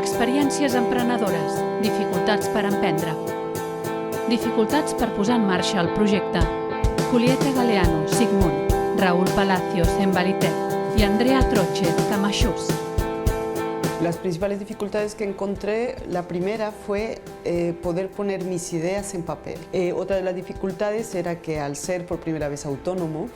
Experiències emprenedores, dificultats per emprendre. Dificultats per posar en marxa el projecte. Julieta Galeano, Sigmund, Raúl Palacios, Embalité y Andrea Troche, Camachús. Las principales dificultades que encontré, la primera fue poder poner mis ideas en papel. Otra de las dificultades era que al ser por primera vez autónomo,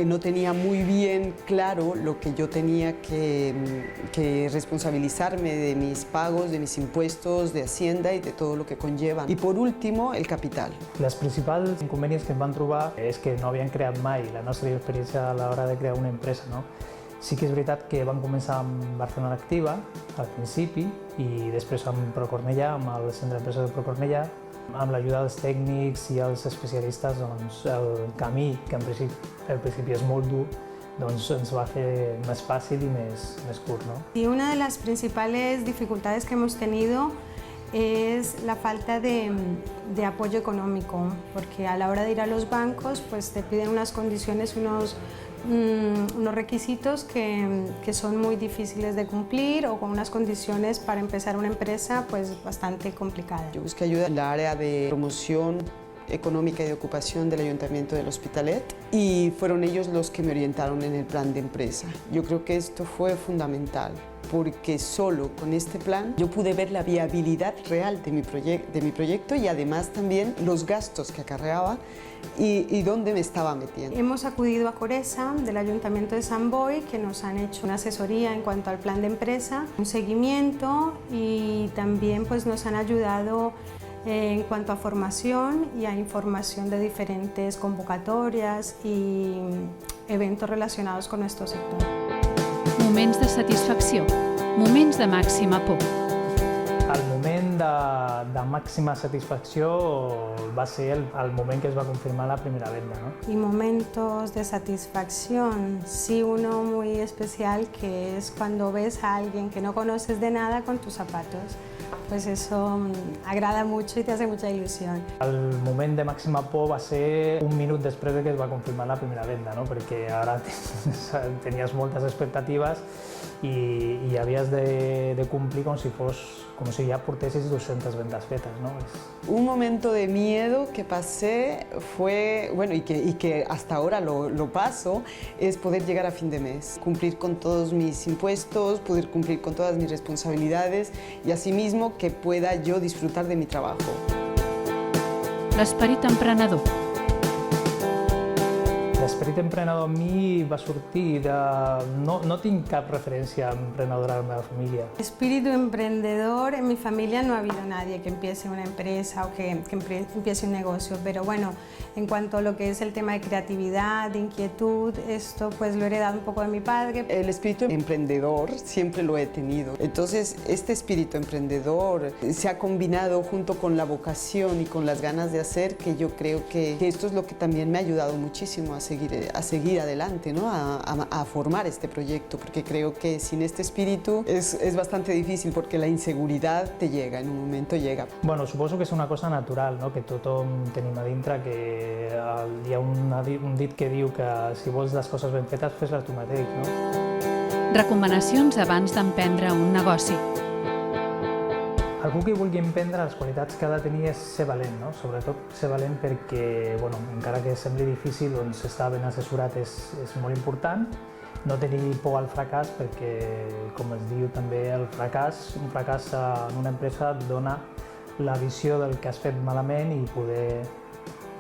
no tenía muy bien claro lo que yo tenía que responsabilizarme de mis pagos, de mis impuestos, de Hacienda y de todo lo que conlleva. Y por último, el capital. Les principals inconvenients que em van trobar és que no havien creat mai la nostra experiència a l'hora de crear una empresa. No? Sí que és veritat que vam començar amb Barcelona Activa al principi i després amb Procornellà, amb el centre d'empresa de Procornellà. Amb l'ajuda dels tècnics i els especialistes, doncs, el camí, que al principi és molt dur, doncs ens va fer més fàcil y més curt. ¿No? Y una de las principales dificultades que hemos tenido es la falta de apoyo económico, porque a la hora de ir a los bancos pues te piden unas condiciones, unos requisitos que son muy difíciles de cumplir o con unas condiciones para empezar una empresa pues bastante complicadas. Yo busqué ayuda en la área de promoción económica y de ocupación del Ayuntamiento del Hospitalet y fueron ellos los que me orientaron en el plan de empresa. Yo creo que esto fue fundamental porque solo con este plan yo pude ver la viabilidad real de mi proyecto y además también los gastos que acarreaba y dónde me estaba metiendo. Hemos acudido a Coresa del Ayuntamiento de Sant Boi, que nos han hecho una asesoría en cuanto al plan de empresa, un seguimiento y también pues, nos han ayudado en cuanto a formación y a información de diferentes convocatorias y eventos relacionados con nuestro sector. Moments de satisfacció, moments de màxima por. El moment de màxima satisfacció va ser el moment que es va confirmar la primera venda. ¿No? Y momentos de satisfacción, sí, uno muy especial, que es cuando ves a alguien que no conoces de nada con tus zapatos. Pues eso agrada mucho y te hace mucha ilusión. El moment de màxima por va ser un minut després de que es va confirmar la primera venda, no? Perquè ara tenies moltes expectatives i havies de complir com si ja portessis 200 vendes fetes. ¿No? Un momento de miedo que pasé fue, bueno, y que hasta ahora lo paso, es poder llegar a fin de mes, cumplir con todos mis impuestos, poder cumplir con todas mis responsabilidades y asimismo que pueda yo disfrutar de mi trabajo. L'esperit emprenedor. L'esperit emprenedor a mi va sortir de... No tinc cap referència emprenedora en la meva família. Espíritu emprendedor, en mi familia no ha habido nadie que empiece una empresa o que empiece un negocio, pero bueno, en cuanto a lo que es el tema de creatividad, de inquietud, esto pues lo he heredado un poco de mi padre. El espíritu emprendedor siempre lo he tenido, entonces este espíritu emprendedor se ha combinado junto con la vocación y con las ganas de hacer, que yo creo que esto es lo que también me ha ayudado muchísimo a seguir adelante, ¿no? a formar este proyecto, porque creo que sin este espíritu es bastante difícil porque la inseguridad te llega, en un momento llega. Bueno, suposo que és una cosa natural, no? Que tothom tenim a dintre, que hi ha un dit que diu que si vols les coses ben fetes, fes-les tu mateix. No? Recomanacions abans d'emprendre un negoci. Algú que vulgui emprendre, les qualitats que ha de tenir és ser valent, no? Sobretot ser valent perquè, bueno, encara que sembli difícil, doncs estar ben assessorat és molt important. No tenir por al fracàs perquè, com es diu també, un fracàs en una empresa et dona la visió del que has fet malament i poder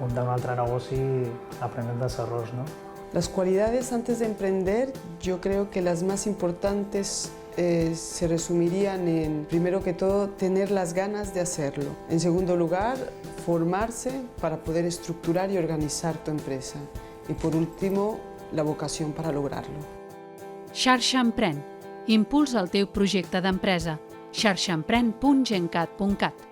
muntar un altre negoci aprenent dels errors. ¿No? Las cualidades antes de emprender, yo creo que las más importantes se resumirían en, primero que todo, tener las ganas de hacerlo. En segundo lugar, formarse para poder estructurar y organizar tu empresa. Y por último, la vocación para lograrlo. Xarxa Emprèn. Impulsa el teu projecte d'empresa. xarxaemprèn.gencat.cat